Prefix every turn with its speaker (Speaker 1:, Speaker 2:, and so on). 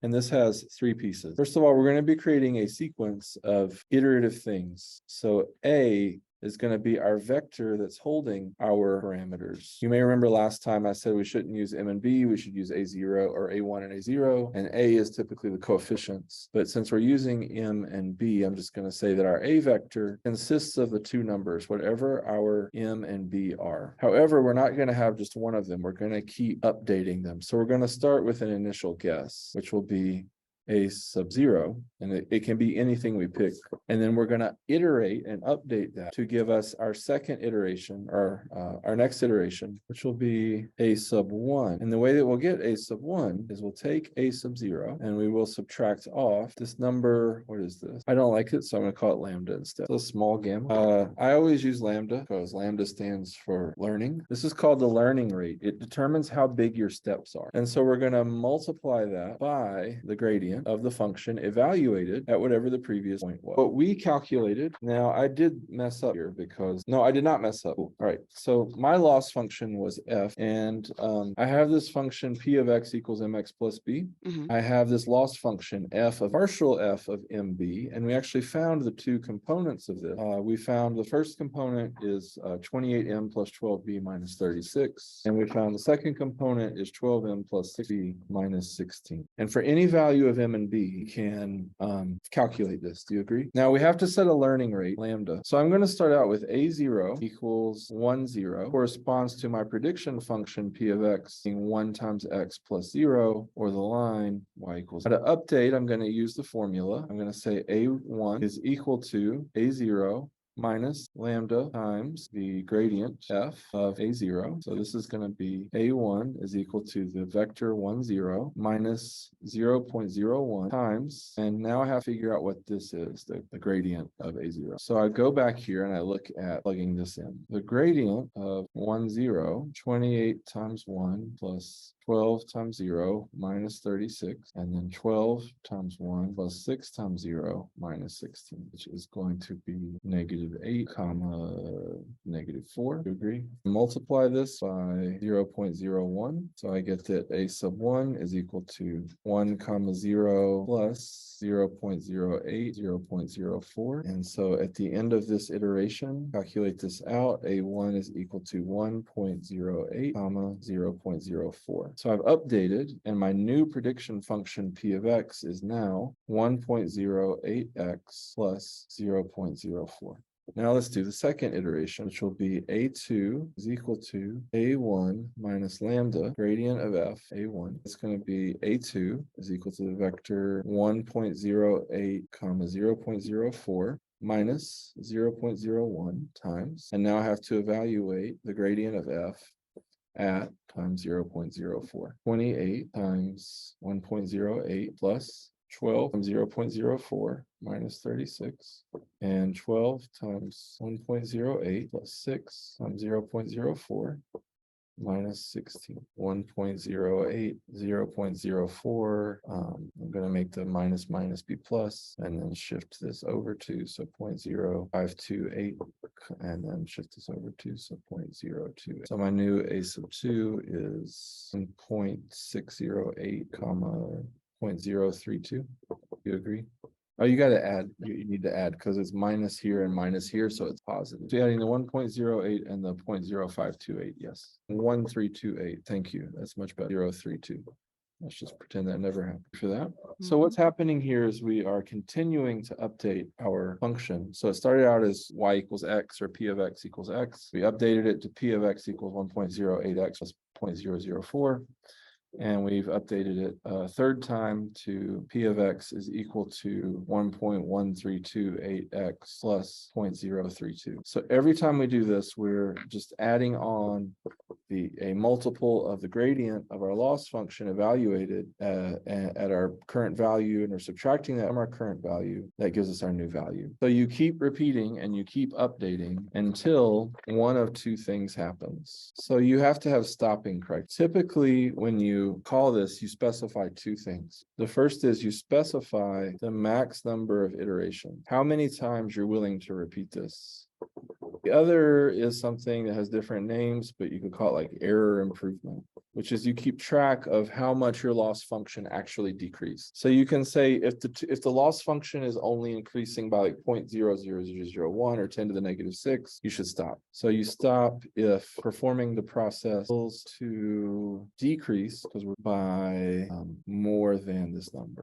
Speaker 1: And this has three pieces. First of all, we're going to be creating a sequence of iterative things. So A is going to be our vector that's holding our parameters. You may remember last time I said we shouldn't use M and B, we should use A0 or A1 and A0, and A is typically the coefficients. But since we're using M and B, I'm just going to say that our A vector consists of the two numbers, whatever our M and B are. However, we're not going to have just one of them. We're going to keep updating them. So we're going to start with an initial guess, which will be A sub 0, and it can be anything we pick. And then we're going to iterate and update that to give us our second iteration, or our next iteration, which will be A sub 1. And the way that we'll get A sub 1 is we'll take A sub 0 and we will subtract off this number. What is this? I don't like it, so I'm going to call it lambda instead. It's a small gamma. I always use lambda because lambda stands for learning. This is called the learning rate. It determines how big your steps are. And so we're going to multiply that by the gradient of the function evaluated at whatever the previous point was. What we calculated, now I did mess up here because, no, I did not mess up. All right, so my loss function was f, and I have this function p of x equals mx plus b. I have this loss function f of partial f of mb, and we actually found the two components of this. We found the first component is 28m plus 12b minus 36, and we found the second component is 12m plus 6b minus 16. And for any value of m and b, you can calculate this. Do you agree? Now we have to set a learning rate, lambda. So I'm going to start out with a0 equals 1, 0, corresponds to my prediction function p of x being 1 times x plus 0, or the line y equals. Now to update, I'm going to use the formula. I'm going to say a1 is equal to a0 minus lambda times the gradient f of a0. So this is going to be a1 is equal to the vector 1, 0 minus 0.01 times, and now I have to figure out what this is, the gradient of a0. So I go back here and I look at plugging this in. The gradient of 1, 0, 28 times 1 plus 12 times 0 minus 36, and then 12 times 1 plus 6 times 0 minus 16, which is going to be -8 comma -4. Do you agree? Multiply this by 0.01. So I get that a sub 1 is equal to 1 comma 0 plus 0.08, 0.04. And so at the end of this iteration, calculate this out, a1 is equal to 1.08 comma 0.04. So I've updated, and my new prediction function p of x is now 1.08x plus 0.04. Now let's do the second iteration, which will be a2 is equal to a1 minus lambda gradient of f, a1. It's going to be a2 is equal to the vector 1.08 comma 0.04 minus 0.01 times, and now I have to evaluate the gradient of f at times 0.04. 28 times 1.08 plus 12 times 0.04 minus 36, and 12 times 1.08 plus 6 times 0.04 minus 16. 1.08, 0.04. I'm going to make the minus be plus, and then shift this over to, so 0.0528, and then shift this over to, so 0.028. So my new a sub 2 is 0.608 comma 0.032. You agree? Oh, you got to add, you need to add because it's minus here and minus here, so it's positive. So you're adding the 1.08 and the 0.0528, yes. 1328, thank you. That's much better. 032. Let's just pretend that never happened for that. So what's happening here is we are continuing to update our function. So it started out as y equals x, or p of x equals x. We updated it to p of x equals 1.08x plus 0.004. And we've updated it a third time to p of x is equal to 1.1328x plus 0.032. So every time we do this, we're just adding on a multiple of the gradient of our loss function evaluated at our current value, and we're subtracting that from our current value. That gives us our new value. So you keep repeating and you keep updating until one of two things happens. So you have to have stopping criteria. Typically, when you call this, you specify two things. The first is you specify the max number of iterations. How many times you're willing to repeat this? The other is something that has different names, but you could call it like error improvement, which is you keep track of how much your loss function actually decreased. So you can say if the loss function is only increasing by like 0.00001 or 10 to the negative 6, you should stop. So you stop if performing the process to decrease because we're by more than this number.